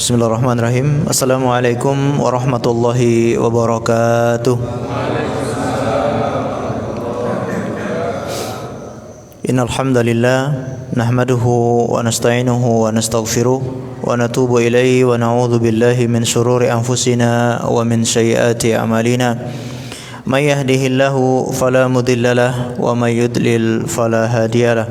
Bismillahirrahmanirrahim. Assalamualaikum warahmatullahi wabarakatuh. Innal hamdalillah nahmaduhu wa nasta'inuhu wa nastaghfiruh wa natubu ilaihi wa na'udzu billahi min shururi anfusina wa min sayyiati a'malina. May yahdihillahu fala mudhillalah wa may yudlil fala hadiyalah.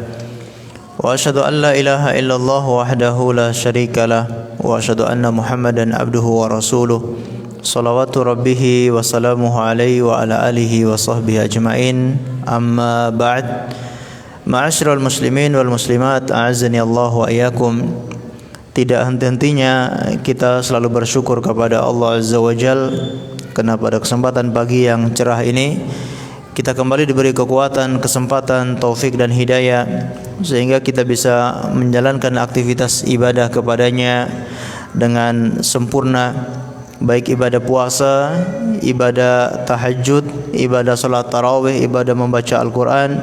Wa asyhadu an la ilaha illallah wahdahu la syarikalah wa asyhadu anna Muhammadan abduhu wa rasuluh salawatu rabbih wa salamuhu alaihi wa ala alihi wa sahbihi ajmain. Amma ba'd. Ma'asyiral muslimin wal muslimat, a'azzani Allah wa iyyakum. Tidak henti-hentinya kita selalu bersyukur kepada Allah Azza wa Jal karena pada kesempatan pagi yang cerah ini kita kembali diberi kekuatan, kesempatan, taufik dan hidayah sehingga kita bisa menjalankan aktivitas ibadah kepadanya dengan sempurna, baik ibadah puasa, ibadah tahajud, ibadah salat tarawih, ibadah membaca Al-Quran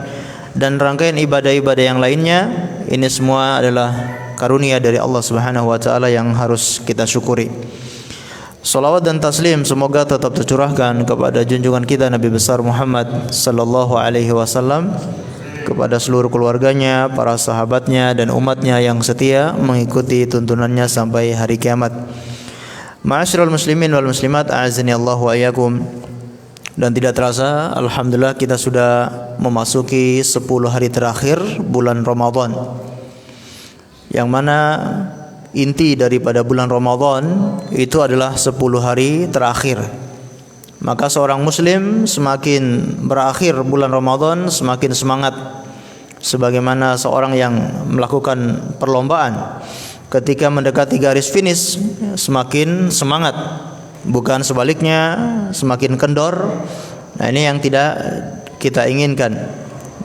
dan rangkaian ibadah-ibadah yang lainnya. Ini semua adalah karunia dari Allah Subhanahu wa taala yang harus kita syukuri. Salawat dan taslim semoga tetap tercurahkan kepada junjungan kita Nabi besar Muhammad sallallahu alaihi wasallam, kepada seluruh keluarganya, para sahabatnya dan umatnya yang setia mengikuti tuntunannya sampai hari kiamat. Ma'asyiral muslimin wal muslimat, a'azzani Allah wa iyyakum. Dan tidak terasa, alhamdulillah kita sudah memasuki 10 hari terakhir bulan Ramadan, yang mana inti daripada bulan Ramadan itu adalah 10 hari terakhir. Maka seorang muslim semakin berakhir bulan Ramadan semakin semangat, sebagaimana seorang yang melakukan perlombaan ketika mendekati garis finish semakin semangat, bukan sebaliknya semakin kendor. Nah, ini yang tidak kita inginkan.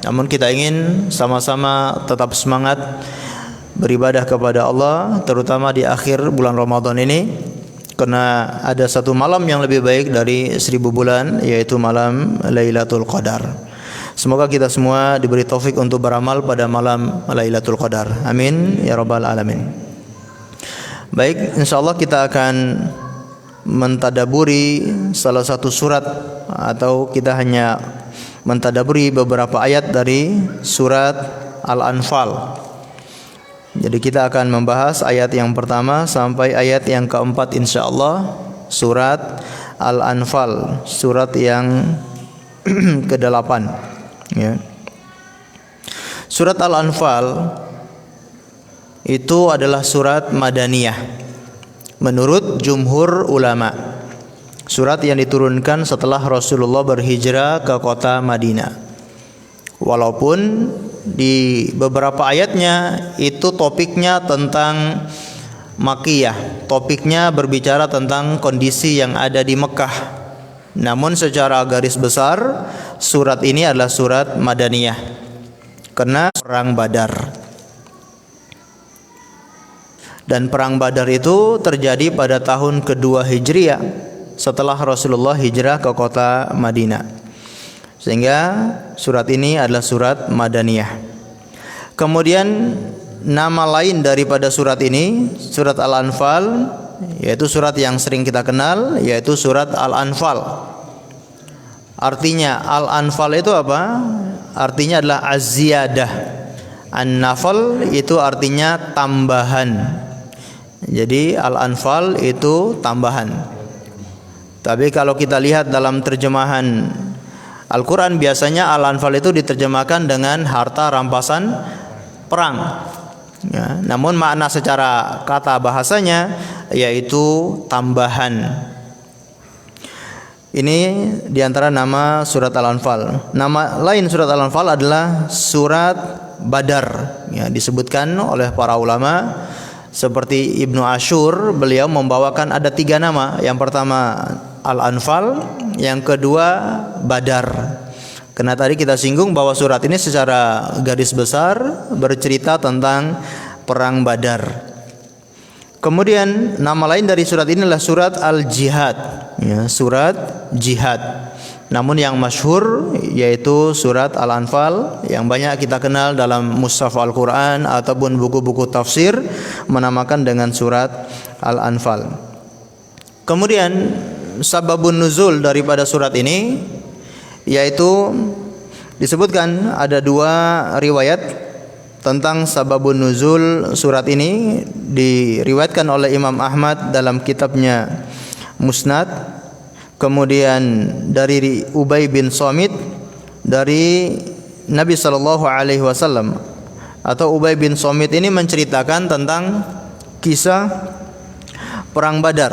Namun kita ingin sama-sama tetap semangat beribadah kepada Allah, terutama di akhir bulan Ramadan ini, karena ada satu malam yang lebih baik dari 1000 bulan, yaitu malam Lailatul Qadar. Semoga kita semua diberi taufik untuk beramal pada malam Lailatul Qadar. Amin ya rabbal alamin. Baik, insyaallah kita akan mentadaburi salah satu surat, atau kita hanya mentadaburi beberapa ayat dari surat Al-Anfal. Jadi kita akan membahas ayat yang pertama sampai ayat yang keempat insyaallah, surat Al-Anfal, surat yang ke-8 ya. Surat Al-Anfal itu adalah surat Madaniyah menurut jumhur ulama. Surat yang diturunkan setelah Rasulullah berhijrah ke kota Madinah. Walaupun di beberapa ayatnya itu topiknya tentang Makkiyah, topiknya berbicara tentang kondisi yang ada di Mekah. Namun secara garis besar surat ini adalah surat Madaniyah karena perang Badar. Dan perang Badar itu terjadi pada tahun kedua Hijriah setelah Rasulullah hijrah ke kota Madinah. Sehingga surat ini adalah surat Madaniyah. Kemudian nama lain daripada surat ini, surat Al-Anfal, yaitu surat yang sering kita kenal, yaitu surat Al-Anfal. Artinya Al-Anfal itu apa? Artinya adalah az-ziyadah. An-nafal itu artinya tambahan. Jadi Al-Anfal itu tambahan. Tapi kalau kita lihat dalam terjemahan Al-Quran, biasanya Al-Anfal itu diterjemahkan dengan harta rampasan perang ya. Namun makna secara kata bahasanya yaitu tambahan. Ini diantara nama surat Al-Anfal. Nama lain surat Al-Anfal adalah surat Badar ya, disebutkan oleh para ulama. Seperti Ibnu Ashur, beliau membawakan ada 3 nama. Yang pertama Al-Anfal, yang kedua Badar. Karena tadi kita singgung bahwa surat ini secara garis besar bercerita tentang perang Badar. Kemudian nama lain dari surat ini adalah surat Al-Jihad ya, surat Jihad. Namun yang masyhur yaitu surat Al-Anfal yang banyak kita kenal dalam mushaf Al-Quran ataupun buku-buku tafsir menamakan dengan surat Al-Anfal. Kemudian sababun nuzul daripada surat ini yaitu disebutkan ada 2 riwayat tentang sababun nuzul surat ini. Diriwayatkan oleh Imam Ahmad dalam kitabnya Musnad, kemudian dari Ubay bin Samit dari Nabi sallallahu alaihi wasallam, atau Ubay bin Samit ini menceritakan tentang kisah perang Badar.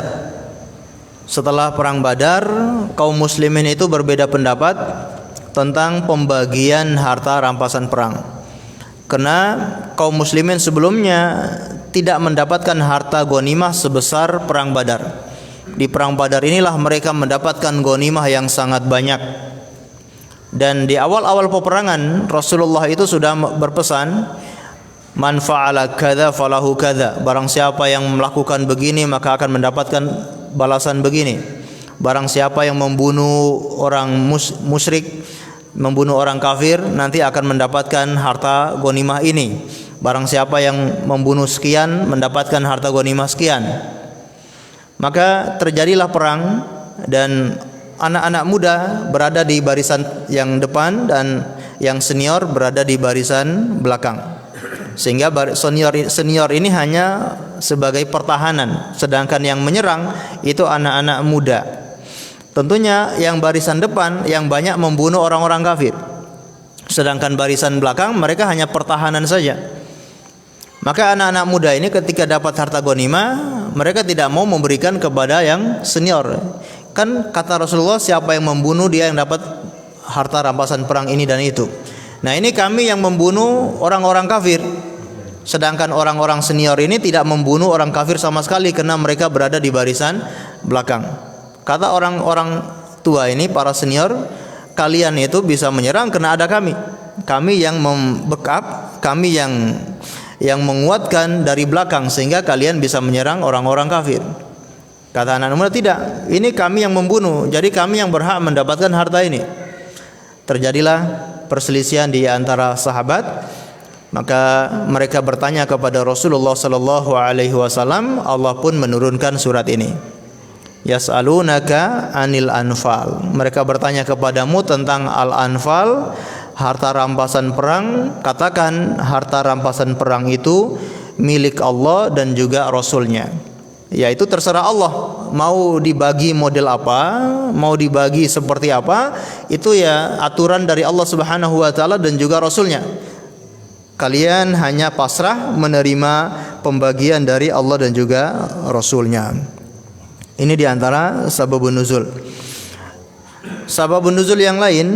Setelah perang Badar, kaum muslimin itu berbeda pendapat tentang pembagian harta rampasan perang. Karena kaum muslimin sebelumnya tidak mendapatkan harta ghanimah sebesar perang Badar. Di perang Badar inilah mereka mendapatkan ghanimah yang sangat banyak. Dan di awal-awal peperangan Rasulullah itu sudah berpesan, man fa'ala kadza falahu kadza. Barang siapa yang melakukan begini maka akan mendapatkan balasan begini. Barang siapa yang membunuh orang musyrik, membunuh orang kafir, nanti akan mendapatkan harta ghanimah ini. Barang siapa yang membunuh sekian mendapatkan harta ghanimah sekian. Maka terjadilah perang dan anak-anak muda berada di barisan yang depan dan yang senior berada di barisan belakang. Sehingga senior ini hanya sebagai pertahanan, sedangkan yang menyerang itu anak-anak muda. Tentunya yang barisan depan yang banyak membunuh orang-orang kafir, sedangkan barisan belakang mereka hanya pertahanan saja. Maka anak-anak muda ini ketika dapat harta ghanimah, mereka tidak mau memberikan kepada yang senior. Kan kata Rasulullah, siapa yang membunuh dia yang dapat harta rampasan perang ini dan itu. Nah, ini kami yang membunuh orang-orang kafir. Sedangkan orang-orang senior ini tidak membunuh orang kafir sama sekali karena mereka berada di barisan belakang. Kata orang-orang tua ini, para senior, kalian itu bisa menyerang karena ada kami. Kami yang membackup, kami yang menguatkan dari belakang sehingga kalian bisa menyerang orang-orang kafir. Kata anak muda, tidak, ini kami yang membunuh, jadi kami yang berhak mendapatkan harta ini. Terjadilah perselisihan di antara sahabat. Maka mereka bertanya kepada Rasulullah sallallahu alaihi wasallam. Allah pun menurunkan surat ini. Yas'alunaka 'anil anfal. Mereka bertanya kepadamu tentang al-anfal, harta rampasan perang. Katakan harta rampasan perang itu milik Allah dan juga Rasulnya. Yaitu terserah Allah mau dibagi model apa, mau dibagi seperti apa, itu ya aturan dari Allah Subhanahu wa taala dan juga Rasulnya. Kalian hanya pasrah menerima pembagian dari Allah dan juga Rasulnya. Ini diantara sababun nuzul. Sababun nuzul yang lain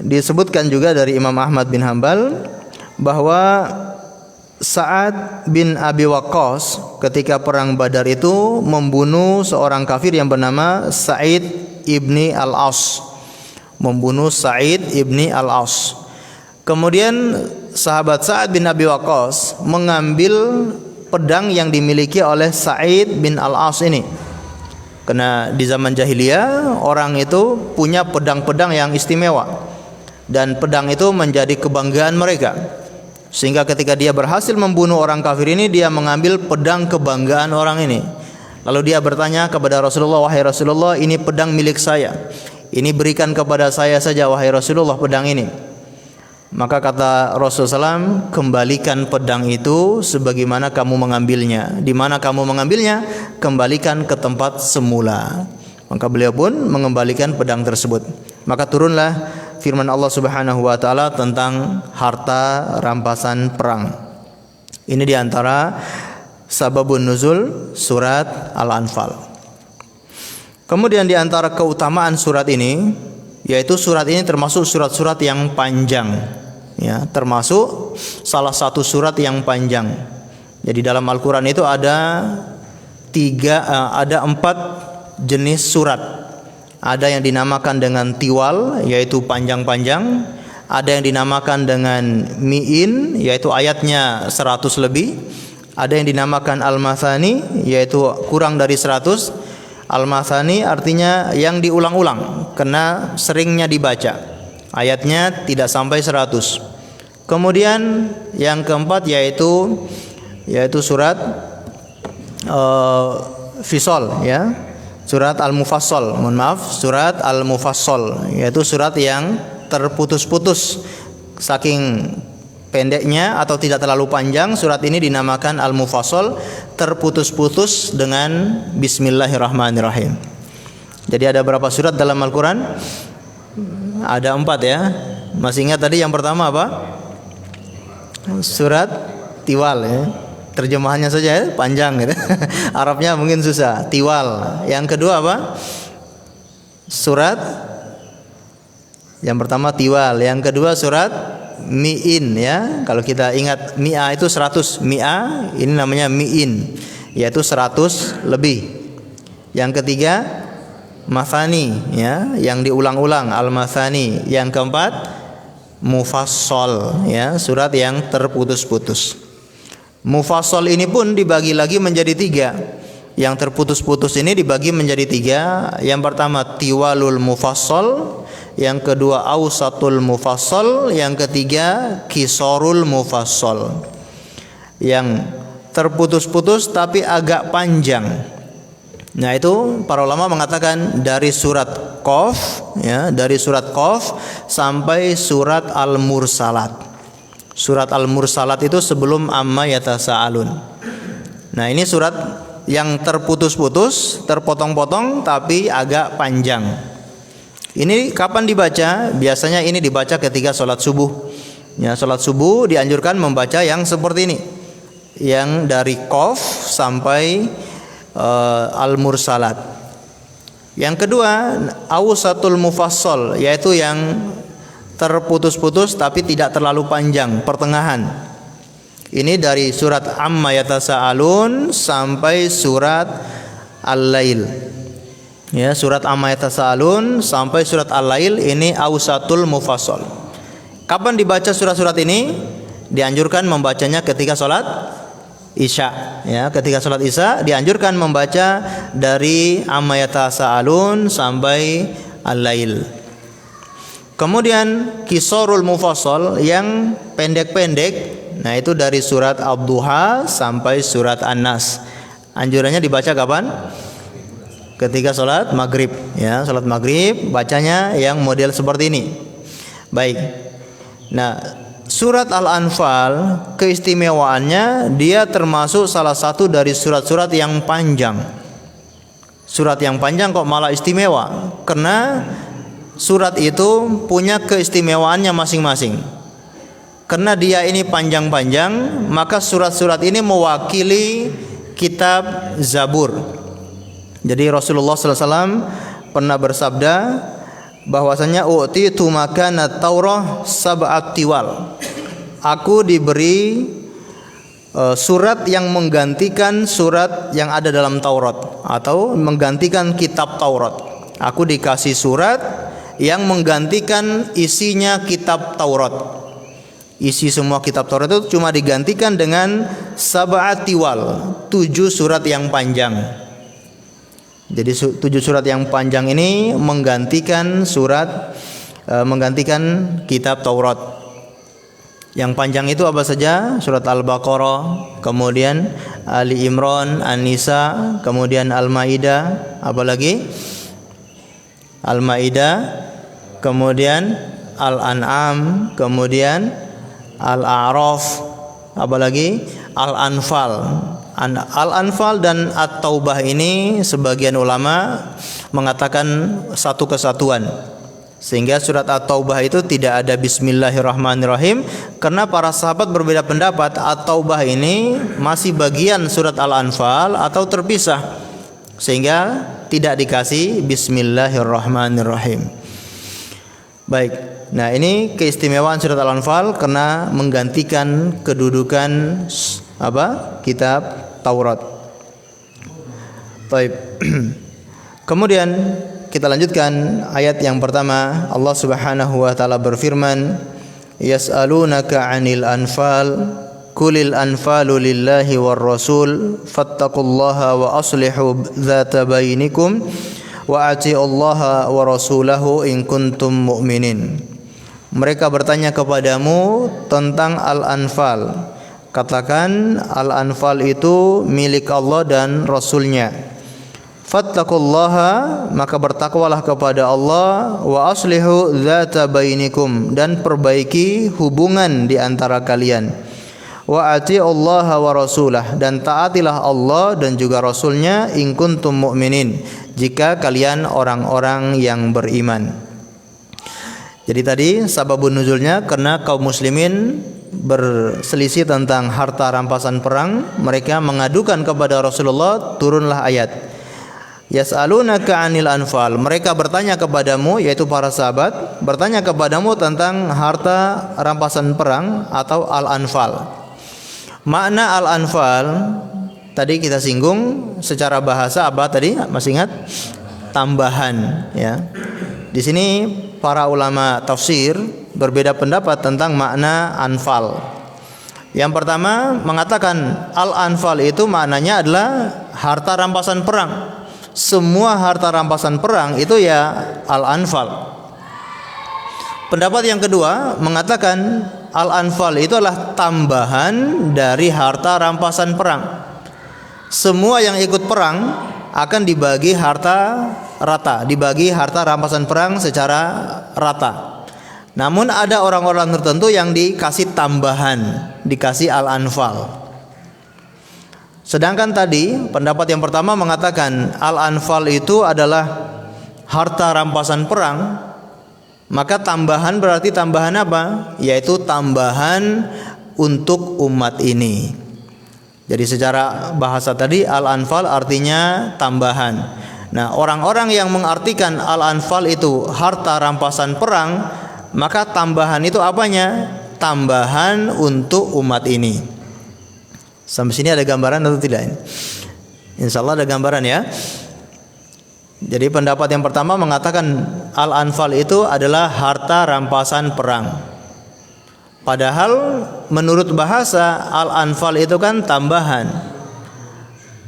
disebutkan juga dari Imam Ahmad bin Hanbal bahwa Sa'ad bin Abi Waqqas ketika perang Badar itu membunuh seorang kafir yang bernama Sa'id ibni Al-As. Membunuh Sa'id ibni Al-As. Kemudian sahabat Sa'ad bin Abi Waqqas mengambil pedang yang dimiliki oleh Sa'id bin Al-As ini. Karena di zaman jahiliyah orang itu punya pedang-pedang yang istimewa dan pedang itu menjadi kebanggaan mereka. Sehingga ketika dia berhasil membunuh orang kafir ini, dia mengambil pedang kebanggaan orang ini. Lalu dia bertanya kepada Rasulullah, wahai Rasulullah, ini pedang milik saya. Ini berikan kepada saya saja wahai Rasulullah pedang ini. Maka kata Rasulullah SAW, kembalikan pedang itu sebagaimana kamu mengambilnya. Di mana kamu mengambilnya, kembalikan ke tempat semula. Maka beliau pun mengembalikan pedang tersebut. Maka turunlah firman Allah Subhanahu wa taala tentang harta rampasan perang. Ini diantara sababun nuzul surat Al-Anfal. Kemudian diantara keutamaan surat ini, yaitu surat ini termasuk surat-surat yang panjang, ya, termasuk salah satu surat yang panjang. Jadi dalam Al-Quran itu ada 4 jenis surat. Ada yang dinamakan dengan tiwal, yaitu panjang-panjang. Ada yang dinamakan dengan mi'in, yaitu ayatnya 100 lebih. Ada yang dinamakan al-mathani, yaitu kurang dari 100. Al-mathani artinya yang diulang-ulang karena seringnya dibaca. Ayatnya tidak sampai 100. Kemudian yang keempat yaitu surat Fisol ya. Surat Al-Mufassal, mohon maaf, surat Al-Mufassal, yaitu surat yang terputus-putus. Saking pendeknya atau tidak terlalu panjang, surat ini dinamakan Al-Mufassal, terputus-putus dengan Bismillahirrahmanirrahim. Jadi ada berapa surat dalam Al-Quran? Ada 4 ya. Masih ingat tadi yang pertama apa? Surat Tiwal ya. Terjemahannya saja ya, panjang gitu. Arabnya mungkin susah. Tiwal. Yang kedua apa? Surat. Yang pertama Tiwal. Yang kedua surat Mi'in ya. Kalau kita ingat Mi'a itu 100. Mi'a ini namanya Mi'in, yaitu 100 lebih. Yang ketiga Mathani ya, yang diulang-ulang, Al-Mathani. Yang keempat Mufassal ya, surat yang terputus-putus. Mufassal ini pun dibagi lagi menjadi 3. Yang terputus-putus ini dibagi menjadi 3. Yang pertama Tiwalul Mufassal, yang kedua Ausatul Mufassal, yang ketiga Qisarul Mufassal. Yang terputus-putus tapi agak panjang. Nah, itu para ulama mengatakan dari surat Qaf ya, dari surat Qaf sampai surat Al-Mursalat. Surat Al-Mursalat itu sebelum Amma Yatasaalun. Nah, ini surat yang terputus-putus, terpotong-potong tapi agak panjang. Ini kapan dibaca? Biasanya ini dibaca ketika sholat subuh. Ya, sholat subuh dianjurkan membaca yang seperti ini, yang dari Qaf sampai Al-Mursalat. Yang kedua Awsatul Mufassal, yaitu yang terputus-putus tapi tidak terlalu panjang, pertengahan. Ini dari surat Amma Yatasaalun sampai surat Al-Lail. Ya, surat Amma Yatasaalun sampai surat Al-Lail ini Awsatul Mufassal. Kapan dibaca surat-surat ini? Dianjurkan membacanya ketika sholat Isya. Ya, ketika sholat Isya dianjurkan membaca dari Amma Yatasaalun sampai Al-Lail. Kemudian Qisarul Mufassal yang pendek-pendek, nah itu dari surat Ad-Duha sampai surat An-Nas. Anjurannya dibaca kapan? Ketika sholat maghrib ya, sholat maghrib bacanya yang model seperti ini. Baik. Nah, surat Al-Anfal keistimewaannya dia termasuk salah satu dari surat-surat yang panjang. Surat yang panjang kok malah istimewa? Karena surat itu punya keistimewaannya masing-masing. Karena dia ini panjang-panjang, maka surat-surat ini mewakili kitab Zabur. Jadi Rasulullah SAW pernah bersabda bahwasanya u'titu makana Taurah sab'at tiwal. Aku diberi surat yang menggantikan surat yang ada dalam Taurat, atau menggantikan kitab Taurat. Aku dikasih surat yang menggantikan isinya kitab Taurat. Isi semua kitab Taurat itu cuma digantikan dengan sab'at tiwal, 7 surat yang panjang. Jadi 7 surat yang panjang ini menggantikan menggantikan kitab Taurat. Yang panjang itu apa saja? Surat Al-Baqarah, kemudian Ali Imran, An-Nisa, kemudian Al-Maidah, apalagi Al-Maidah, kemudian Al-An'am, kemudian Al-A'raf, apalagi Al-Anfal. Al-Anfal dan At-Taubah ini sebagian ulama mengatakan satu kesatuan, sehingga surat At-Taubah itu tidak ada Bismillahirrahmanirrahim, karena para sahabat berbeda pendapat At-Taubah ini masih bagian surat Al-Anfal atau terpisah, sehingga tidak dikasih Bismillahirrahmanirrahim. Baik, nah ini keistimewaan surat Al-Anfal karena menggantikan kedudukan kitab Taurat. Baik. Kemudian kita lanjutkan ayat yang pertama. Allah Subhanahu wa taala berfirman, "Yas'alunaka 'anil anfal, qulil anfalu lillahi war rasul, fattaqullaha wa aslihu dzata bainikum wa atiullaha wa rasulahu in kuntum mu'minin." Mereka bertanya kepadamu tentang Al-Anfal. Katakan Al-Anfal itu milik Allah dan Rasulnya. Fattaqullaha, maka bertakwalah kepada Allah, wa aslihu dzata bainikum, dan perbaiki hubungan di antara kalian. Wa atiullaha wa rasulah, dan taatilah Allah dan juga Rasulnya, in kuntum mu'minin, jika kalian orang-orang yang beriman. Jadi tadi sababun nuzulnya karena kaum muslimin berselisih tentang harta rampasan perang. Mereka mengadukan kepada Rasulullah, turunlah ayat Yas'alunaka 'anil anfal. Mereka bertanya kepadamu, yaitu para sahabat, bertanya kepadamu tentang harta rampasan perang atau al-anfal. Makna al-anfal tadi kita singgung secara bahasa apa tadi? Masih ingat? Tambahan, ya. Di sini para ulama tafsir berbeda pendapat tentang makna anfal. Yang pertama mengatakan al-anfal itu maknanya adalah harta rampasan perang. Semua harta rampasan perang itu ya al-anfal. Pendapat yang kedua mengatakan al-anfal itu adalah tambahan dari harta rampasan perang. Semua yang ikut perang akan dibagi harta rata, dibagi harta rampasan perang secara rata. Namun ada orang-orang tertentu yang dikasih tambahan, dikasih al-anfal. Sedangkan tadi pendapat yang pertama mengatakan al-anfal itu adalah harta rampasan perang, maka tambahan berarti tambahan apa? Yaitu tambahan untuk umat ini. Jadi secara bahasa tadi al-anfal artinya tambahan. Nah, orang-orang yang mengartikan al-anfal itu harta rampasan perang, maka tambahan itu apanya? Tambahan untuk umat ini. Sampai sini ada gambaran atau tidak? Insya Allah ada gambaran ya. Jadi pendapat yang pertama mengatakan al-anfal itu adalah harta rampasan perang. Padahal menurut bahasa al-anfal itu kan tambahan.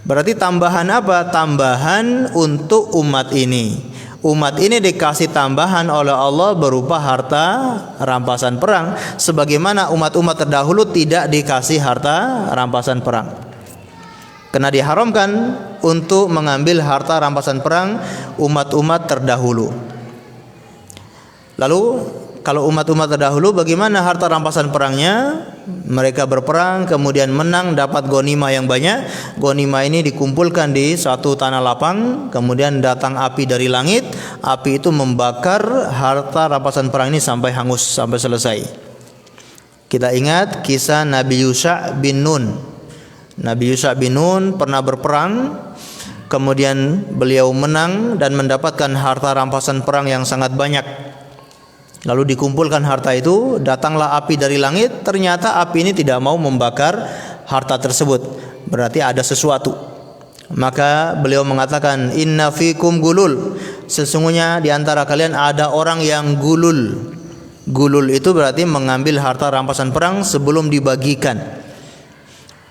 Berarti tambahan apa? Tambahan untuk umat ini. Umat ini dikasih tambahan oleh Allah berupa harta rampasan perang, sebagaimana umat-umat terdahulu tidak dikasih harta rampasan perang. Karena diharamkan untuk mengambil harta rampasan perang umat-umat terdahulu. Lalu kalau umat-umat terdahulu bagaimana harta rampasan perangnya? Mereka berperang kemudian menang, dapat ghanimah yang banyak. Ghanimah ini dikumpulkan di suatu tanah lapang, kemudian datang api dari langit. Api itu membakar harta rampasan perang ini sampai hangus, sampai selesai. Kita ingat kisah Nabi Yusha bin Nun. Nabi Yusha bin Nun pernah berperang, kemudian beliau menang dan mendapatkan harta rampasan perang yang sangat banyak. Lalu dikumpulkan harta itu, datanglah api dari langit. Ternyata api ini tidak mau membakar harta tersebut. Berarti ada sesuatu. Maka beliau mengatakan, inna fikum gulul. Sesungguhnya di antara kalian ada orang yang gulul. Gulul itu berarti mengambil harta rampasan perang sebelum dibagikan.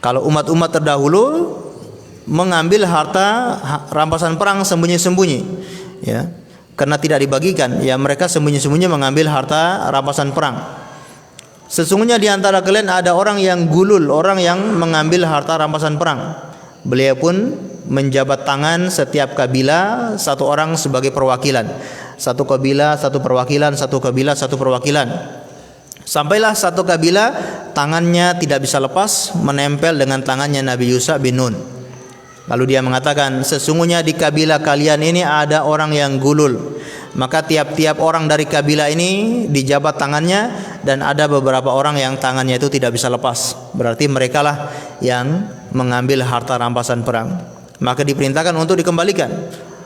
Kalau umat-umat terdahulu mengambil harta rampasan perang sembunyi-sembunyi, ya. Karena tidak dibagikan, ya mereka sembunyi-sembunyi mengambil harta rampasan perang. Sesungguhnya di antara kalian ada orang yang gulul, orang yang mengambil harta rampasan perang. Beliau pun menjabat tangan setiap kabilah satu orang sebagai perwakilan. Satu kabilah satu perwakilan, satu kabilah satu perwakilan. Sampailah satu kabilah tangannya tidak bisa lepas menempel dengan tangannya Nabi Yusha bin Nun. Lalu dia mengatakan, sesungguhnya di kabilah kalian ini ada orang yang gulul. Maka tiap-tiap orang dari kabilah ini dijabat tangannya, dan ada beberapa orang yang tangannya itu tidak bisa lepas. Berarti merekalah yang mengambil harta rampasan perang. Maka diperintahkan untuk dikembalikan.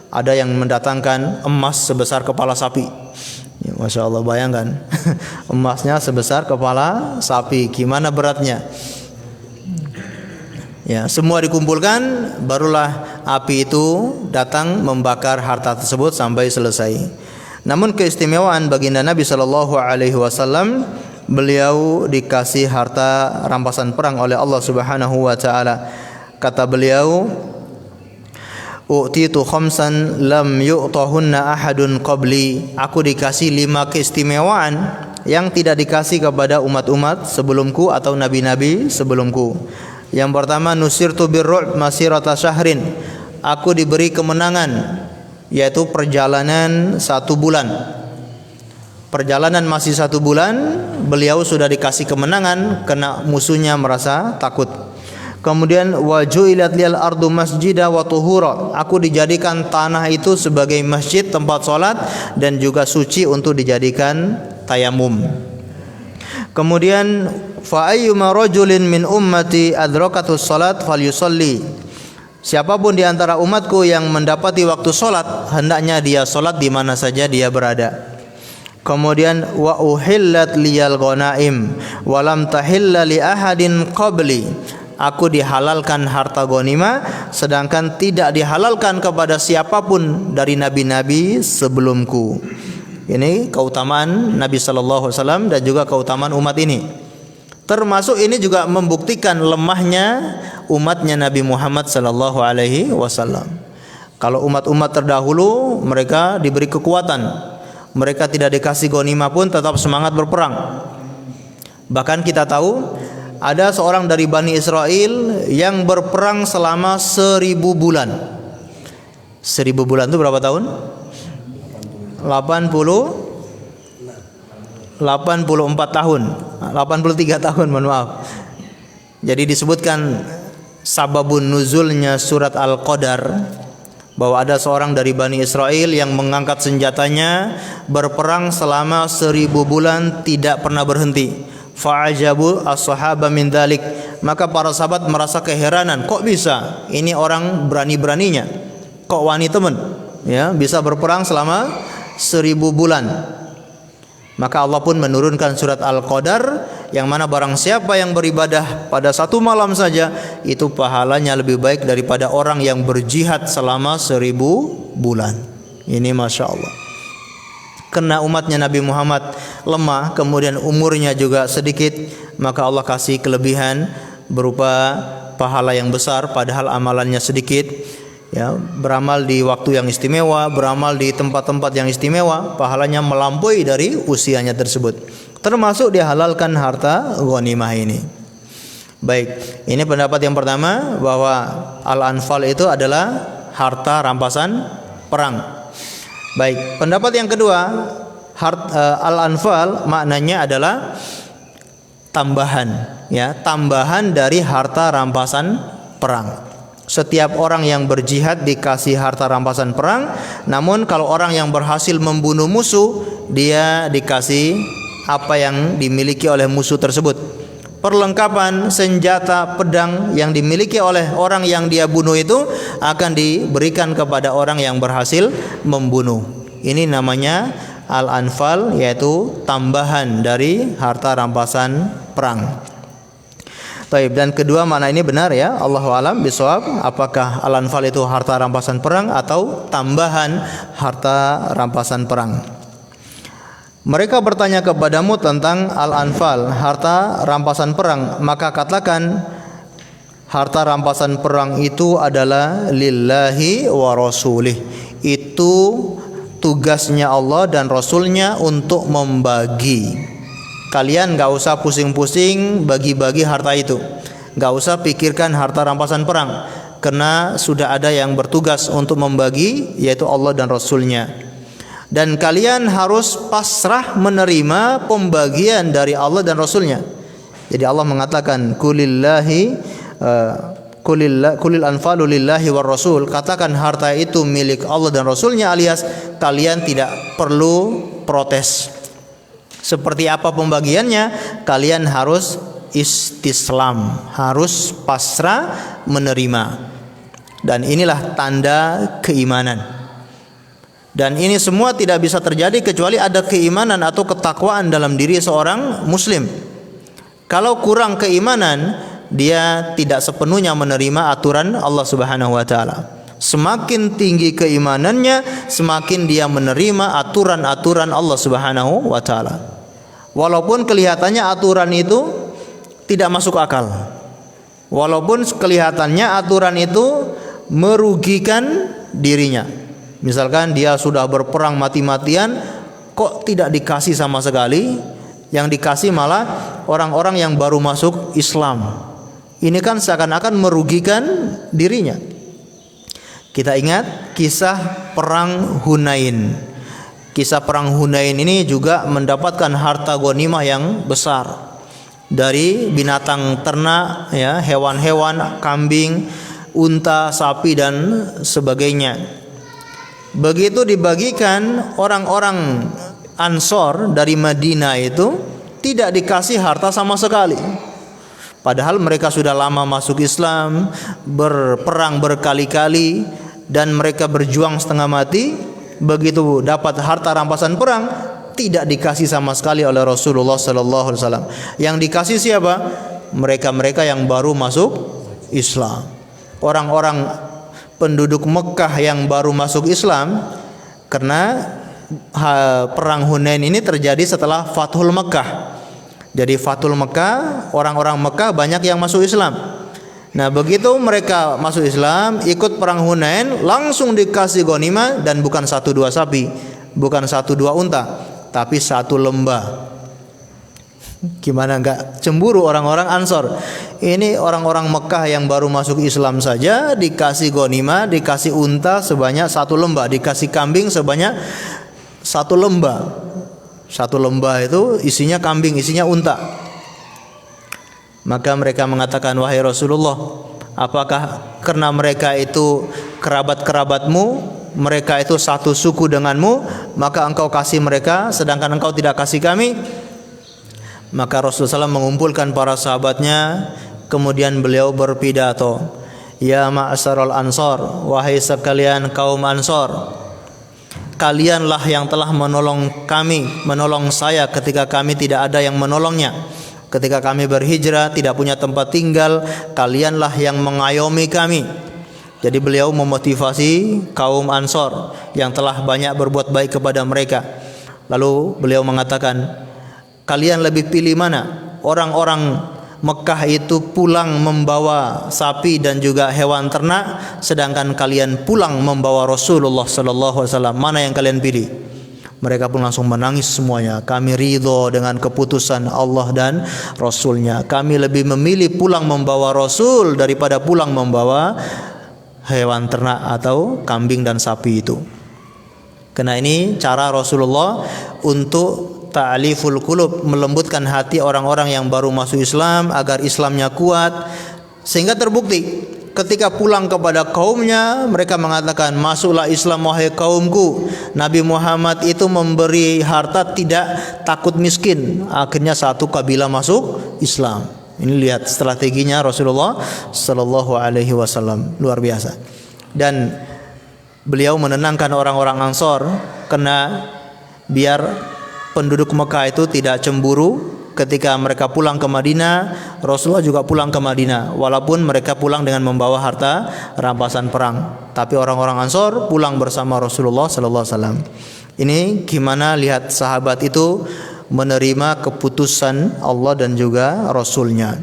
Ada yang mendatangkan emas sebesar kepala sapi. Ya, Masya Allah, bayangkan emasnya sebesar kepala sapi, gimana beratnya. Ya, semua dikumpulkan, barulah api itu datang membakar harta tersebut sampai selesai. Namun keistimewaan baginda Nabi Shallallahu Alaihi Wasallam, beliau dikasih harta rampasan perang oleh Allah Subhanahu Wa Taala. Kata beliau, "U'titu khamsan lam yu'tahunna ahadun qabli." Aku dikasih 5 keistimewaan yang tidak dikasih kepada umat-umat sebelumku atau nabi-nabi sebelumku. Yang pertama, nusirtu birru'b masirata syahrin. Aku diberi kemenangan, yaitu perjalanan 1 bulan. Perjalanan masih 1 bulan, beliau sudah dikasih kemenangan karena musuhnya merasa takut. Kemudian wajuilat lil ardu masjida wa tuhura. Aku dijadikan tanah itu sebagai masjid, tempat salat, dan juga suci untuk dijadikan tayamum. Kemudian fa ayyuma rajulin min ummati adrakatus salat falyusalli. Siapapun di antara umatku yang mendapati waktu salat, hendaknya dia salat di mana saja dia berada. Kemudian wa uhillat liyal ghanaim wa lam tahilla li ahadin qabli. Aku dihalalkan harta ghanimah sedangkan tidak dihalalkan kepada siapapun dari nabi-nabi sebelumku. Ini keutamaan Nabi sallallahu alaihi wasallam dan juga keutamaan umat ini. Termasuk ini juga membuktikan lemahnya umatnya Nabi Muhammad sallallahu alaihi wasallam. Kalau umat-umat terdahulu mereka diberi kekuatan, mereka tidak dikasih ghanimah pun tetap semangat berperang. Bahkan kita tahu ada seorang dari Bani Israel yang berperang selama 1000 bulan. 1000 bulan itu berapa tahun? 84 tahun, 83 tahun, mohon maaf. Jadi disebutkan sababun nuzulnya surat Al-Qadar, bahwa ada seorang dari Bani Israel yang mengangkat senjatanya berperang selama 1000 bulan tidak pernah berhenti. Fa'ajabu as-sahaba min dzalik. Maka para sahabat merasa keheranan, kok bisa ini orang berani-beraninya, kok wani teman ya bisa berperang selama 1000 bulan. Maka Allah pun menurunkan surat Al-Qadar yang mana barang siapa yang beribadah pada 1 malam saja itu pahalanya lebih baik daripada orang yang berjihad selama 1000 bulan. Ini Masya Allah. Karena umatnya Nabi Muhammad lemah, kemudian umurnya juga sedikit, maka Allah kasih kelebihan berupa pahala yang besar padahal amalannya sedikit. Ya, beramal di waktu yang istimewa, beramal di tempat-tempat yang istimewa, pahalanya melampaui dari usianya tersebut. Termasuk dihalalkan harta ghanimah ini. Baik, ini pendapat yang pertama bahwa Al-Anfal itu adalah harta rampasan perang. Baik, pendapat yang kedua, Al-Anfal maknanya adalah tambahan, ya, tambahan dari harta rampasan perang. Setiap orang yang berjihad dikasih harta rampasan perang, namun kalau orang yang berhasil membunuh musuh, dia dikasih apa yang dimiliki oleh musuh tersebut. Perlengkapan senjata pedang yang dimiliki oleh orang yang dia bunuh itu akan diberikan kepada orang yang berhasil membunuh. Ini namanya Al-Anfal, yaitu tambahan dari harta rampasan perang. Taib, dan kedua mana ini benar ya, Allahu a'lam bishawab, apakah Al-Anfal itu harta rampasan perang atau tambahan harta rampasan perang. Mereka bertanya kepadamu tentang Al-Anfal, harta rampasan perang, maka katakan harta rampasan perang itu adalah lillahi wa rasulih. Itu tugasnya Allah dan Rasulnya untuk membagi. Kalian gak usah pusing-pusing bagi-bagi harta itu, gak usah pikirkan harta rampasan perang, karena sudah ada yang bertugas untuk membagi, yaitu Allah dan Rasulnya. Dan kalian harus pasrah menerima pembagian dari Allah dan Rasulnya. Jadi Allah mengatakan kulil anfalu lillahi war rasul. Katakan harta itu milik Allah dan Rasulnya, alias kalian tidak perlu protes. Seperti apa pembagiannya, kalian harus istislam, harus pasrah menerima. Dan inilah tanda keimanan. Dan ini semua tidak bisa terjadi kecuali ada keimanan atau ketakwaan dalam diri seorang muslim. Kalau kurang keimanan, dia tidak sepenuhnya menerima aturan Allah Subhanahu wa taala. Semakin tinggi keimanannya, semakin dia menerima aturan-aturan Allah Subhanahu wa taala. Walaupun kelihatannya aturan itu tidak masuk akal. Walaupun kelihatannya aturan itu merugikan dirinya. Misalkan dia sudah berperang mati-matian, kok tidak dikasih sama sekali, Yang dikasih malah orang-orang yang baru masuk Islam. Ini kan seakan-akan merugikan dirinya. Kita ingat kisah perang Hunain. Kisah perang Hunain ini juga mendapatkan harta ghanimah yang besar dari binatang ternak, ya, hewan-hewan, kambing, unta, sapi dan sebagainya. Begitu dibagikan, orang-orang Ansor dari Madinah itu tidak dikasih harta sama sekali. Padahal mereka sudah lama masuk Islam, berperang berkali-kali, dan mereka berjuang setengah mati. Begitu dapat harta rampasan perang, tidak dikasih sama sekali oleh Rasulullah sallallahu alaihi wasallam. Yang dikasih siapa? Mereka-mereka yang baru masuk Islam. Orang-orang penduduk Mekah yang baru masuk Islam, karena perang Hunain ini terjadi setelah Fathul Mekah. Jadi Fathul Mekah, orang-orang Mekah banyak yang masuk Islam. Nah, begitu mereka masuk Islam, ikut perang Hunain, langsung dikasih ghanimah, dan bukan 1-2 sapi, bukan 1-2 unta, tapi 1 lembah. Gimana enggak cemburu orang-orang Ansor? Ini orang-orang Mekah yang baru masuk Islam saja dikasih ghanimah, dikasih unta sebanyak 1 lembah, dikasih kambing sebanyak 1 lembah. 1 lembah itu isinya kambing, isinya unta. Maka mereka mengatakan, wahai Rasulullah, apakah karena mereka itu kerabat-kerabatmu, mereka itu satu suku denganmu, maka engkau kasih mereka sedangkan engkau tidak kasih kami? Maka Rasulullah SAW mengumpulkan para sahabatnya, kemudian beliau berpidato, ya ma'asyaral ansor, wahai sekalian kaum Ansor, kalianlah yang telah menolong kami, menolong saya ketika kami tidak ada yang menolongnya. Ketika kami berhijrah tidak punya tempat tinggal, kalianlah yang mengayomi kami. Jadi beliau memotivasi kaum Ansor yang telah banyak berbuat baik kepada mereka. Lalu beliau mengatakan, kalian lebih pilih mana? Orang-orang Mekah itu pulang membawa sapi dan juga hewan ternak, sedangkan kalian pulang membawa Rasulullah sallallahu alaihi wasallam. Mana yang kalian pilih? Mereka pun langsung menangis semuanya. Kami ridho dengan keputusan Allah dan Rasulnya. Kami lebih memilih pulang membawa Rasul daripada pulang membawa hewan ternak atau kambing dan sapi itu. Karena ini cara Rasulullah untuk ta'liful qulub, melembutkan hati orang-orang yang baru masuk Islam agar Islamnya kuat. Sehingga terbukti ketika pulang kepada kaumnya, mereka mengatakan, masuklah Islam wahai kaumku. Nabi Muhammad itu memberi harta tidak takut miskin. Akhirnya satu kabilah masuk Islam. Ini lihat strateginya Rasulullah sallallahu alaihi wasallam, luar biasa. Dan beliau menenangkan orang-orang Ansor, karena biar penduduk Mekah itu tidak cemburu ketika mereka pulang ke Madinah. Rasulullah juga pulang ke Madinah, walaupun mereka pulang dengan membawa harta rampasan perang, tapi orang-orang Ansor pulang bersama Rasulullah sallallahu alaihi wasallam. Ini gimana lihat sahabat itu menerima keputusan Allah dan juga Rasulnya.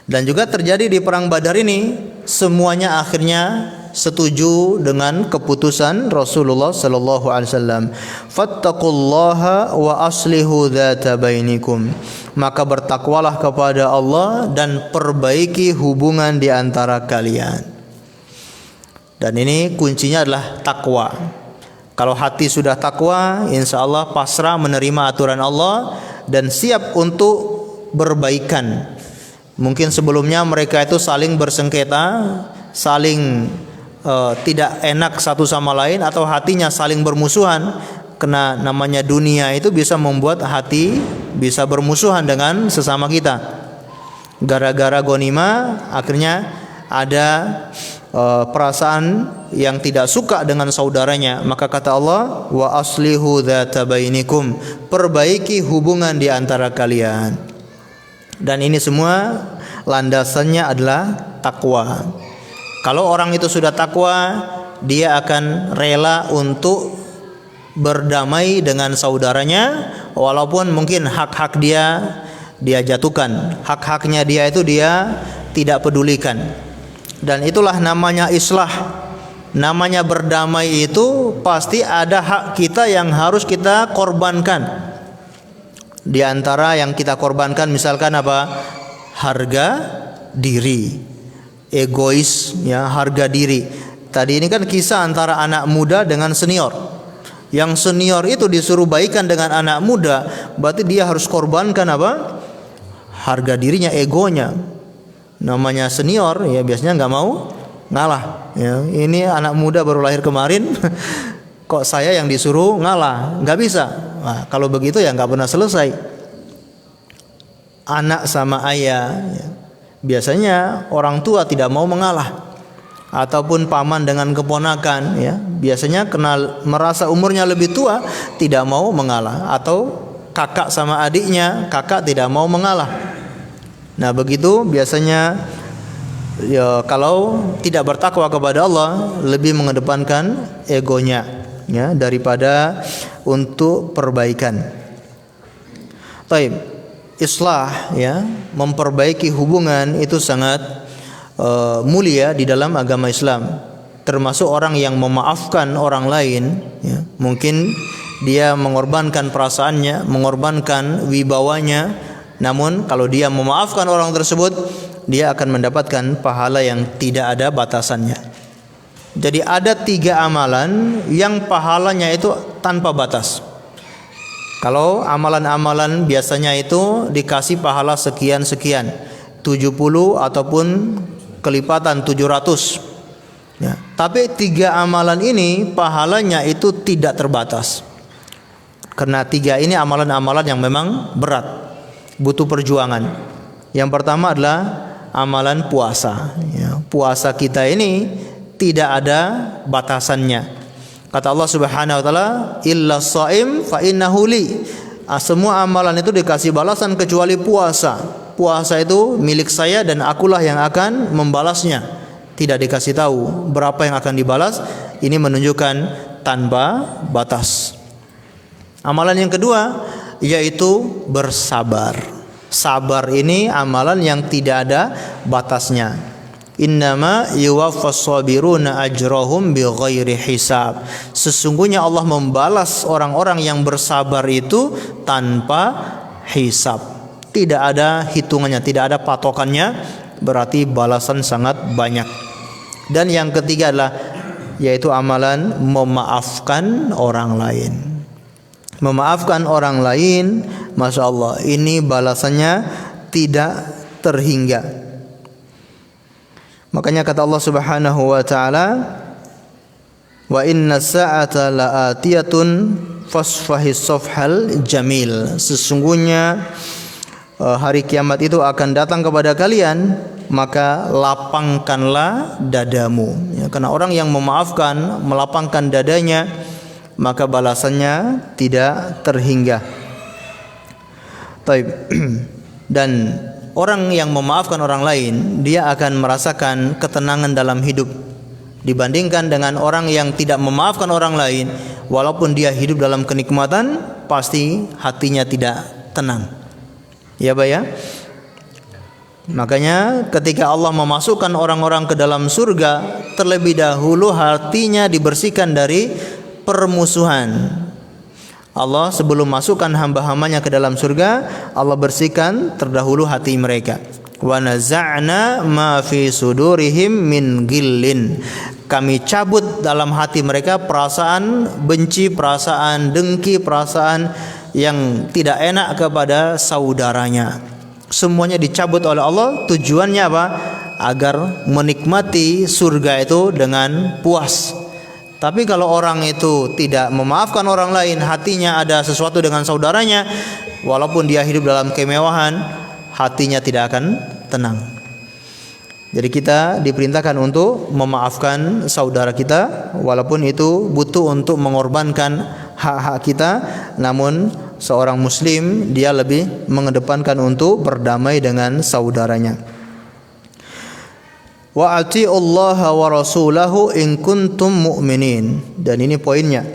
Dan juga terjadi di perang Badar ini, semuanya akhirnya setuju dengan keputusan Rasulullah sallallahu alaihi wasallam. Fattaqullaha wa aslihu dzata bainikum. Maka bertakwalah kepada Allah dan perbaiki hubungan di antara kalian. Dan ini kuncinya adalah takwa. Kalau hati sudah takwa, insya Allah pasrah menerima aturan Allah dan siap untuk berbaikan. Mungkin sebelumnya mereka itu saling bersengketa, saling tidak enak satu sama lain, atau hatinya saling bermusuhan. Karena namanya dunia itu bisa membuat hati bisa bermusuhan dengan sesama kita. Gara-gara ghanimah akhirnya ada perasaan yang tidak suka dengan saudaranya. Maka kata Allah, wa aslihu dzata bainikum, perbaiki hubungan di antara kalian. Dan ini semua landasannya adalah takwa. Kalau orang itu sudah takwa, dia akan rela untuk berdamai dengan saudaranya, walaupun mungkin hak-hak dia jatuhkan, hak-haknya dia itu dia tidak pedulikan. Dan itulah namanya islah. Namanya berdamai itu pasti ada hak kita yang harus kita korbankan. Di antara yang kita korbankan misalkan apa? Harga diri, egois ya, harga diri. Tadi ini kan kisah antara anak muda dengan senior. Yang senior itu disuruh baikan dengan anak muda, berarti dia harus korbankan apa? Harga dirinya, egonya. Namanya senior ya biasanya nggak mau ngalah ya. Ini anak muda baru lahir kemarin kok saya yang disuruh ngalah, nggak bisa. Nah, kalau begitu ya nggak pernah selesai. Anak sama ayah ya. Biasanya orang tua tidak mau mengalah, ataupun paman dengan keponakan ya, biasanya kenal merasa umurnya lebih tua tidak mau mengalah, atau kakak sama adiknya, kakak tidak mau mengalah. Nah begitu biasanya ya, kalau tidak bertakwa kepada Allah lebih mengedepankan egonya ya daripada untuk perbaikan. Taib, islah ya, memperbaiki hubungan itu sangat mulia di dalam agama Islam. Termasuk orang yang memaafkan orang lain ya, mungkin dia mengorbankan perasaannya, mengorbankan wibawanya, namun kalau dia memaafkan orang tersebut, dia akan mendapatkan pahala yang tidak ada batasannya. Jadi ada 3 amalan yang pahalanya itu tanpa batas. Kalau amalan-amalan biasanya itu dikasih pahala sekian-sekian, 70 ataupun kelipatan 700 ya. Tapi 3 amalan ini pahalanya itu tidak terbatas. Karena 3 ini amalan-amalan yang memang berat, butuh perjuangan. Yang pertama adalah amalan puasa ya. Puasa kita ini tidak ada batasannya. Kata Allah Subhanahu wa taala, illa shaim fa innahu li. Semua amalan itu dikasih balasan kecuali puasa. Puasa itu milik saya dan akulah yang akan membalasnya. Tidak dikasih tahu berapa yang akan dibalas. Ini menunjukkan tanpa batas. Amalan yang kedua yaitu bersabar. Sabar ini amalan yang tidak ada batasnya. Innama yuwaffas sabiruna ajrahum bighairi hisab. Sesungguhnya Allah membalas orang-orang yang bersabar itu tanpa hisab. Tidak ada hitungannya, tidak ada patokannya, berarti balasan sangat banyak. Dan yang ketiga adalah yaitu amalan memaafkan orang lain. Memaafkan orang lain, Masya Allah, ini balasannya tidak terhingga. Makanya kata Allah Subhanahu wa taala, wa inna sa'ata la'atiyatun fasfahis safhal jamil. Sesungguhnya hari kiamat itu akan datang kepada kalian, maka lapangkanlah dadamu ya, karena orang yang memaafkan, melapangkan dadanya, maka balasannya tidak terhingga. Taib. Dan orang yang memaafkan orang lain, dia akan merasakan ketenangan dalam hidup dibandingkan dengan orang yang tidak memaafkan orang lain. Walaupun dia hidup dalam kenikmatan, pasti hatinya tidak tenang. Ya Pak ya. Makanya ketika Allah memasukkan orang-orang ke dalam surga, terlebih dahulu hatinya dibersihkan dari permusuhan. Allah sebelum masukkan hamba-hambanya ke dalam surga, Allah bersihkan terdahulu hati mereka. Wa naza'na ma fi sudurihim min ghillin. Kami cabut dalam hati mereka perasaan benci, perasaan dengki, perasaan yang tidak enak kepada saudaranya. Semuanya dicabut oleh Allah. Tujuannya apa? Agar menikmati surga itu dengan puas. Tapi kalau orang itu tidak memaafkan orang lain, hatinya ada sesuatu dengan saudaranya, walaupun dia hidup dalam kemewahan, hatinya tidak akan tenang. Jadi kita diperintahkan untuk memaafkan saudara kita, walaupun itu butuh untuk mengorbankan hak-hak kita. Namun seorang muslim dia lebih mengedepankan untuk berdamai dengan saudaranya. Wa atiullaha wa rasulahu in kuntum mu'minin. Dan ini poinnya.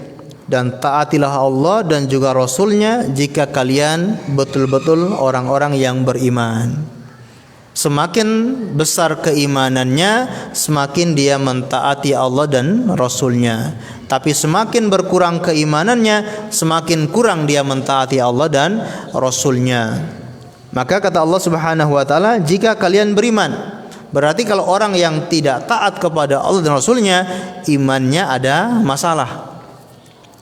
Dan taatilah Allah dan juga Rasulnya jika kalian betul-betul orang-orang yang beriman. Semakin besar keimanannya, semakin dia mentaati Allah dan Rasulnya. Tapi semakin berkurang keimanannya, semakin kurang dia mentaati Allah dan Rasulnya. Maka kata Allah Subhanahu wa taala, jika kalian beriman, berarti kalau orang yang tidak taat kepada Allah dan Rasulnya, imannya ada masalah.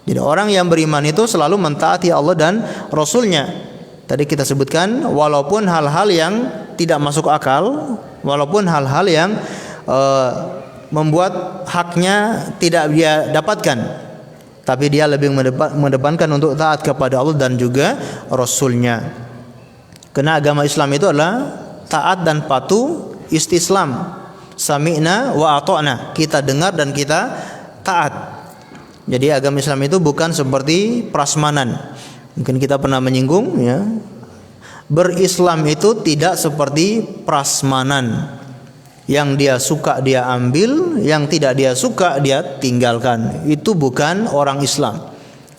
Jadi orang yang beriman itu selalu mentaati Allah dan Rasulnya. Tadi kita sebutkan, walaupun hal-hal yang tidak masuk akal, walaupun hal-hal yang membuat haknya tidak dia dapatkan, tapi dia lebih mendepankan untuk taat kepada Allah dan juga Rasulnya. Karena agama Islam itu adalah taat dan patuh, istislam, sami'na wa ata'na, kita dengar dan kita taat. Jadi agama Islam itu bukan seperti prasmanan. Mungkin kita pernah menyinggung ya. Berislam itu tidak seperti prasmanan. Yang dia suka dia ambil, yang tidak dia suka dia tinggalkan. Itu bukan orang Islam.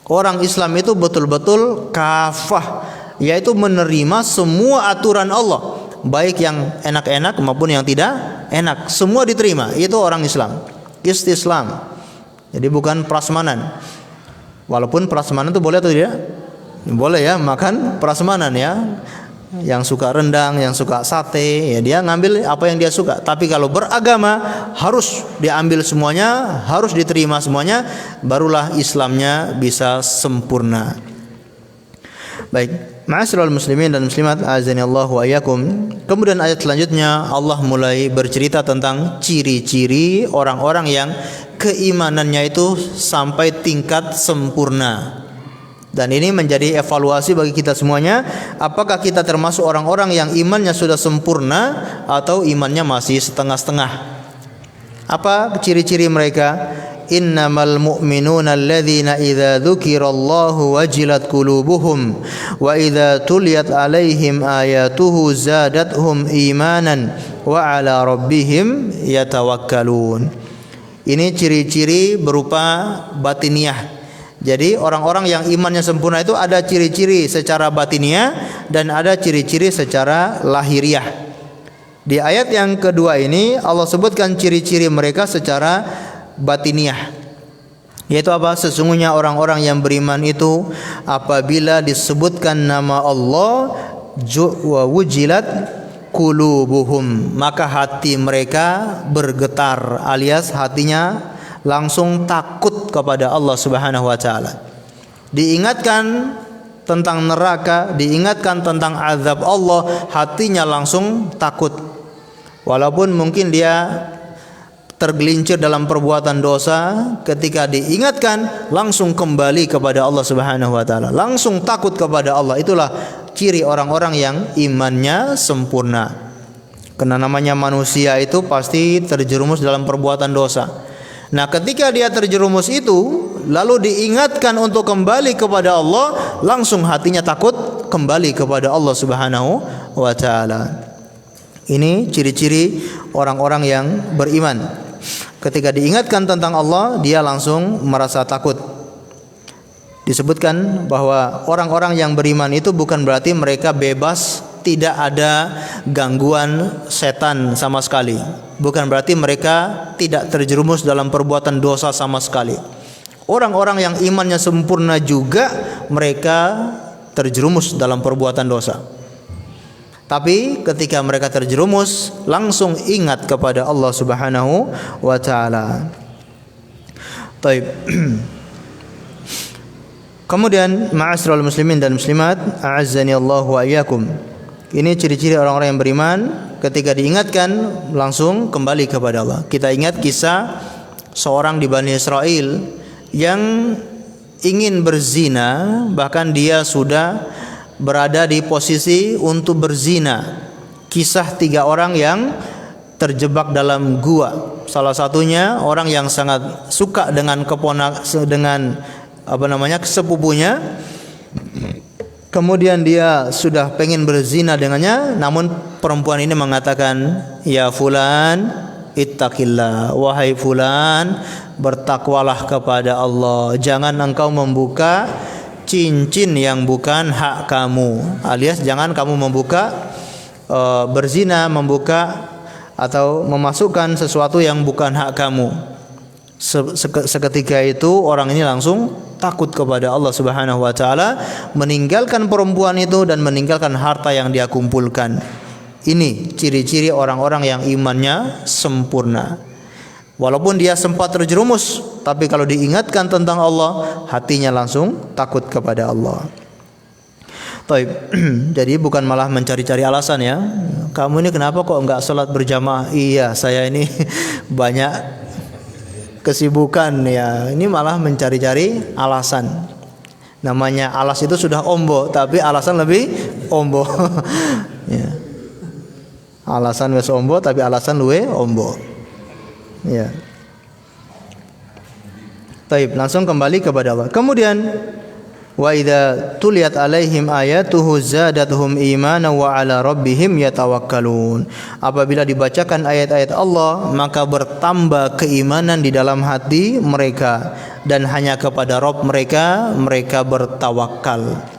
Orang Islam itu betul-betul kafah, yaitu menerima semua aturan Allah, baik yang enak-enak maupun yang tidak enak, semua diterima. Itu orang Islam, istislam. Jadi bukan prasmanan. Walaupun prasmanan itu boleh atau tidak? Boleh ya, makan prasmanan ya. Yang suka rendang, yang suka sate, ya dia ngambil apa yang dia suka. Tapi kalau beragama harus diambil semuanya, harus diterima semuanya, barulah Islamnya bisa sempurna. Baik, ma'asyiral muslimin dan muslimat, azanillahu wa iyyakum. Kemudian ayat selanjutnya Allah mulai bercerita tentang ciri-ciri orang-orang yang keimanannya itu sampai tingkat sempurna. Dan ini menjadi evaluasi bagi kita semuanya, apakah kita termasuk orang-orang yang imannya sudah sempurna atau imannya masih setengah-setengah. Apa ciri-ciri mereka? Innamal mu'minuna alladzina idza dzukirallahu wajilat qulubuhum wa idza tuliyat alaihim ayatuhu zadatuhum imanan wa ala rabbihim yatawakkalun. Ini ciri-ciri berupa batiniah. Jadi orang-orang yang imannya sempurna itu ada ciri-ciri secara batiniah dan ada ciri-ciri secara lahiriah. Di ayat yang kedua ini Allah sebutkan ciri-ciri mereka secara batiniah, yaitu apa? Sesungguhnya orang-orang yang beriman itu apabila disebutkan nama Allah wujilat qulubuhum, maka hati mereka bergetar, alias hatinya langsung takut kepada Allah Subhanahu wa taala. Diingatkan tentang neraka, diingatkan tentang azab Allah, hatinya langsung takut. Walaupun mungkin dia tergelincir dalam perbuatan dosa, ketika diingatkan langsung kembali kepada Allah Subhanahu wa taala, langsung takut kepada Allah. Itulah ciri orang-orang yang imannya sempurna. Karena namanya manusia itu pasti terjerumus dalam perbuatan dosa. Nah, ketika dia terjerumus itu lalu diingatkan untuk kembali kepada Allah, langsung hatinya takut kembali kepada Allah Subhanahu wa taala. Ini ciri-ciri orang-orang yang beriman. Ketika diingatkan tentang Allah, dia langsung merasa takut. Disebutkan bahwa orang-orang yang beriman itu bukan berarti mereka bebas, tidak ada gangguan setan sama sekali. Bukan berarti mereka tidak terjerumus dalam perbuatan dosa sama sekali. Orang-orang yang imannya sempurna juga mereka terjerumus dalam perbuatan dosa. Tapi ketika mereka terjerumus, langsung ingat kepada Allah Subhanahu wa taala. Baik. Kemudian ma'asyiral muslimin dan muslimat, a'azzani Allah wa iyyakum. Ini ciri-ciri orang-orang yang beriman, ketika diingatkan langsung kembali kepada Allah. Kita ingat kisah seorang di Bani Israel yang ingin berzina, bahkan dia sudah berada di posisi untuk berzina. Kisah 3 orang yang terjebak dalam gua. Salah satunya orang yang sangat suka dengan sepupunya. Kemudian dia sudah pengen berzina dengannya, namun perempuan ini mengatakan, "Ya fulan, ittaqillah, wahai fulan, bertakwalah kepada Allah. Jangan engkau membuka cincin yang bukan hak kamu." Alias jangan kamu membuka berzina, membuka atau memasukkan sesuatu yang bukan hak kamu. Seketika itu orang ini langsung takut kepada Allah Subhanahu wa taala, meninggalkan perempuan itu dan meninggalkan harta yang dia kumpulkan. Ini ciri-ciri orang-orang yang imannya sempurna. Walaupun dia sempat terjerumus, tapi kalau diingatkan tentang Allah, hatinya langsung takut kepada Allah. Taib. Jadi bukan malah mencari-cari alasan ya. Kamu ini kenapa kok enggak sholat berjamaah? Iya, saya ini banyak kesibukan ya. Ini malah mencari-cari alasan. Namanya alas itu sudah ombo, tapi alasan lebih ombo. Ya. Alasan wes ombo, tapi alasan luwe ombo. Ya. Taib, langsung kembali kepada Allah. Kemudian wa idza tuliyat alaihim ayatuhu zadatuhum imana wa ala rabbihim yatawakkalun. Apabila dibacakan ayat-ayat Allah, maka bertambah keimanan di dalam hati mereka dan hanya kepada Rabb mereka bertawakal.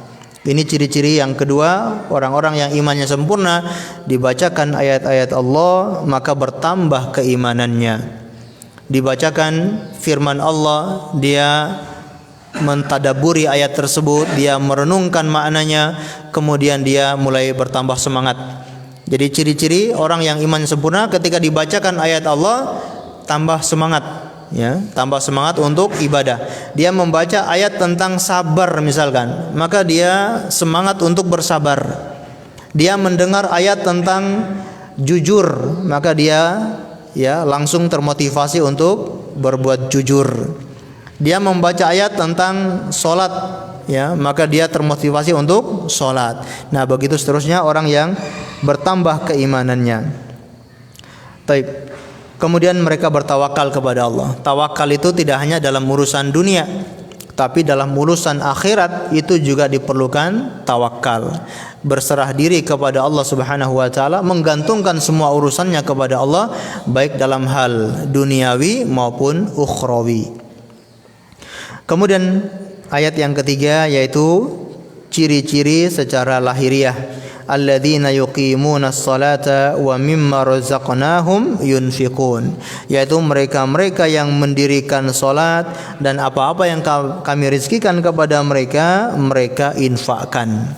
Ini ciri-ciri yang kedua, orang-orang yang imannya sempurna, dibacakan ayat-ayat Allah maka bertambah keimanannya. Dibacakan firman Allah, dia mentadaburi ayat tersebut, dia merenungkan maknanya, kemudian dia mulai bertambah semangat. Jadi ciri-ciri orang yang iman sempurna, ketika dibacakan ayat Allah tambah semangat, ya, tambah semangat untuk ibadah. Dia membaca ayat tentang sabar misalkan, maka dia semangat untuk bersabar. Dia mendengar ayat tentang jujur, maka dia ya langsung termotivasi untuk berbuat jujur. Dia membaca ayat tentang solat, ya, maka dia termotivasi untuk solat. Nah, begitu seterusnya orang yang bertambah keimanannya. Taib. Kemudian mereka bertawakal kepada Allah. Tawakal itu tidak hanya dalam urusan dunia, tapi dalam urusan akhirat itu juga diperlukan tawakal. Berserah diri kepada Allah Subhanahu wa taala, menggantungkan semua urusannya kepada Allah, baik dalam hal duniawi maupun ukhrawi. Kemudian ayat yang ketiga yaitu ciri-ciri secara lahiriah. Alladzina yuqimunas salata wa mimma razaqnahum yunfiqun, yaitu mereka-mereka yang mendirikan salat dan apa-apa yang kami rizkikan kepada mereka infakkan.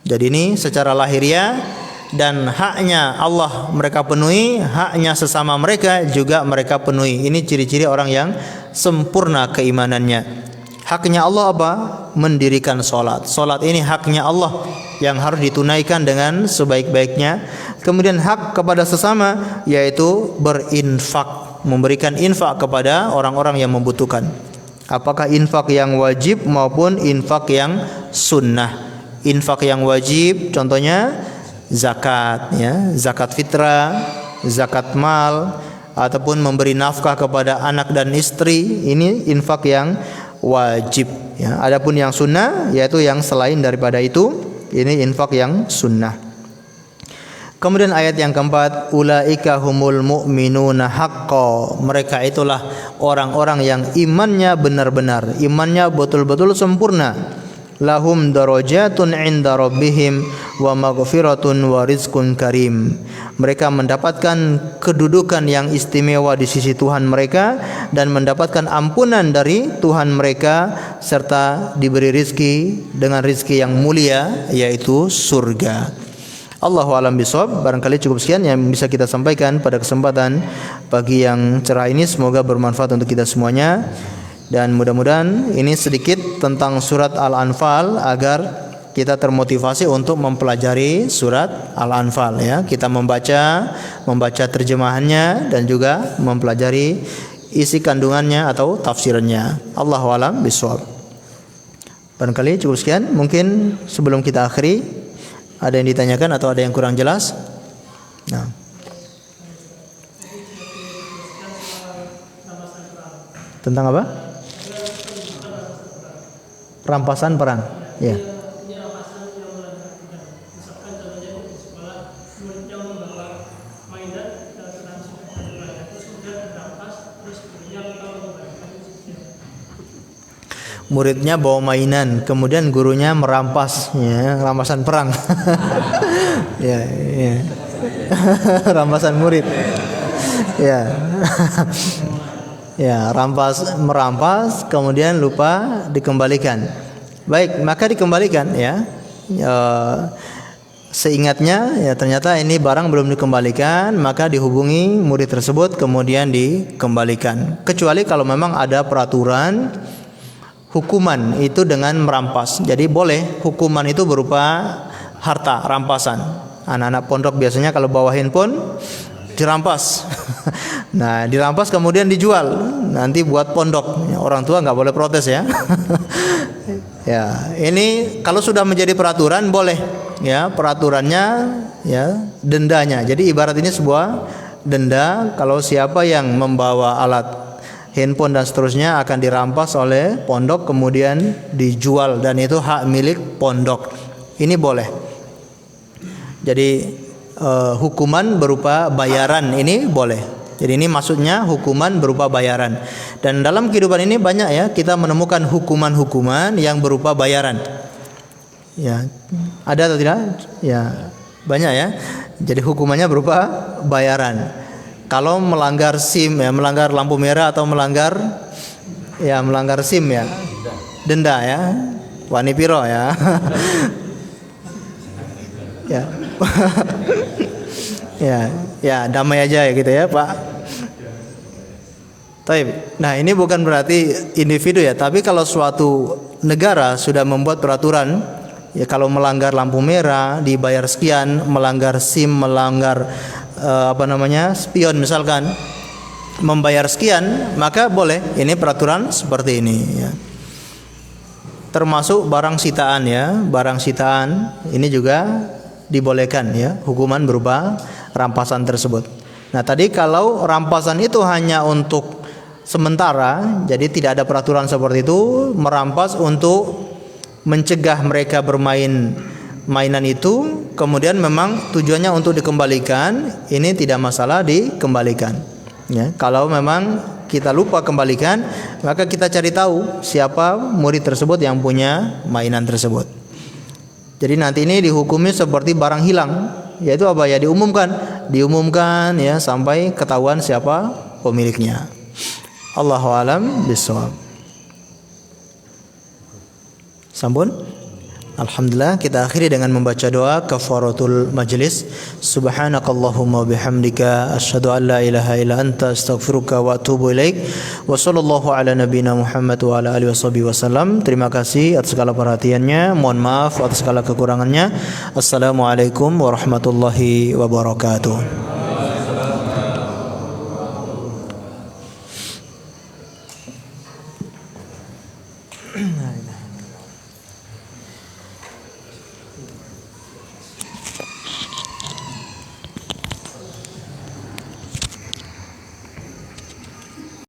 Jadi ini secara lahiriah, dan haknya Allah mereka penuhi, haknya sesama mereka juga mereka penuhi. Ini ciri-ciri orang yang sempurna keimanannya. Haknya Allah apa? Mendirikan solat. Solat ini haknya Allah yang harus ditunaikan dengan sebaik-baiknya. Kemudian hak kepada sesama yaitu berinfak, memberikan infak kepada orang-orang yang membutuhkan. Apakah infak yang wajib maupun infak yang sunnah. Infak yang wajib contohnya zakat, ya, zakat fitrah, zakat mal, ataupun memberi nafkah kepada anak dan istri. Ini infak yang wajib, ya. Adapun yang sunnah yaitu yang selain daripada itu, ini infak yang sunnah. Kemudian ayat yang keempat, ulaika humul mu'minuna haqqo, mereka itulah orang-orang yang imannya benar-benar, imannya betul-betul sempurna. Lahum darajatun 'inda rabbihim wa maghfiratun wa rizqun karim. Mereka mendapatkan kedudukan yang istimewa di sisi Tuhan mereka dan mendapatkan ampunan dari Tuhan mereka serta diberi rizki dengan rizki yang mulia yaitu surga. Allahu a'lam bishawab. Barangkali cukup sekian yang bisa kita sampaikan pada kesempatan pagi yang cerah ini, semoga bermanfaat untuk kita semuanya. Dan mudah-mudahan ini sedikit tentang surat Al-Anfal agar kita termotivasi untuk mempelajari surat Al-Anfal, ya. Kita membaca terjemahannya dan juga mempelajari isi kandungannya atau tafsirnya. Allahu a'lam bishawab. Barangkali cukup sekian. Mungkin sebelum kita akhiri ada yang ditanyakan atau ada yang kurang jelas? Nah. Tentang apa? Rampasan perang. Ya. muridnya bawa mainan, kemudian gurunya merampas, ya, rampasan perang. Ya, ya. Rampasan murid. Ya. Ya, merampas kemudian lupa dikembalikan. Baik, maka dikembalikan ya. Seingatnya ya ternyata ini barang belum dikembalikan, maka dihubungi murid tersebut kemudian dikembalikan. Kecuali kalau memang ada peraturan hukuman itu dengan merampas. Jadi boleh hukuman itu berupa harta rampasan. Anak-anak pondok biasanya kalau bawa handphone dirampas. Nah, dirampas kemudian dijual nanti buat pondok. Orang tua nggak boleh protes ya. Ya, ini kalau sudah menjadi peraturan boleh ya, peraturannya ya dendanya. Jadi ibarat ini sebuah denda kalau siapa yang membawa alat handphone dan seterusnya akan dirampas oleh pondok kemudian dijual dan itu hak milik pondok. Ini boleh. Jadi hukuman berupa bayaran ini boleh. Jadi ini maksudnya hukuman berupa bayaran. Dan dalam kehidupan ini banyak ya kita menemukan hukuman-hukuman yang berupa bayaran. Ya, ada atau tidak? Ya, banyak ya. Jadi hukumannya berupa bayaran. Kalau melanggar SIM ya, melanggar lampu merah atau melanggar SIM ya, denda ya, wani piro ya. Ya. Ya, damai aja ya gitu ya, Pak. Taib. Nah, ini bukan berarti individu ya, tapi kalau suatu negara sudah membuat peraturan ya kalau melanggar lampu merah dibayar sekian, melanggar SIM, melanggar spion misalkan membayar sekian, maka boleh. Ini peraturan seperti ini ya. Termasuk barang sitaan ya, barang sitaan ini juga dibolehkan ya, hukuman berupa rampasan tersebut. Nah, tadi kalau rampasan itu hanya untuk sementara, jadi tidak ada peraturan seperti itu, merampas untuk mencegah mereka bermain mainan itu, kemudian memang tujuannya untuk dikembalikan, ini tidak masalah dikembalikan. Ya, kalau memang kita lupa kembalikan, maka kita cari tahu siapa murid tersebut yang punya mainan tersebut. Jadi nanti ini dihukumi seperti barang hilang, yaitu apa ya, diumumkan ya sampai ketahuan siapa pemiliknya. Allahu a'lam bishawab. Sampun? Alhamdulillah, kita akhiri dengan membaca doa kafaratul majlis. Subhanakallahumma bihamdika asyhadu an la ilaha illa anta astaghfiruka wa atubu ilaik. Wa sallallahu ala nabiyyina Muhammad wa ala alihi wasallam. Terima kasih atas segala perhatiannya. Mohon maaf atas segala kekurangannya. Assalamualaikum warahmatullahi wabarakatuh.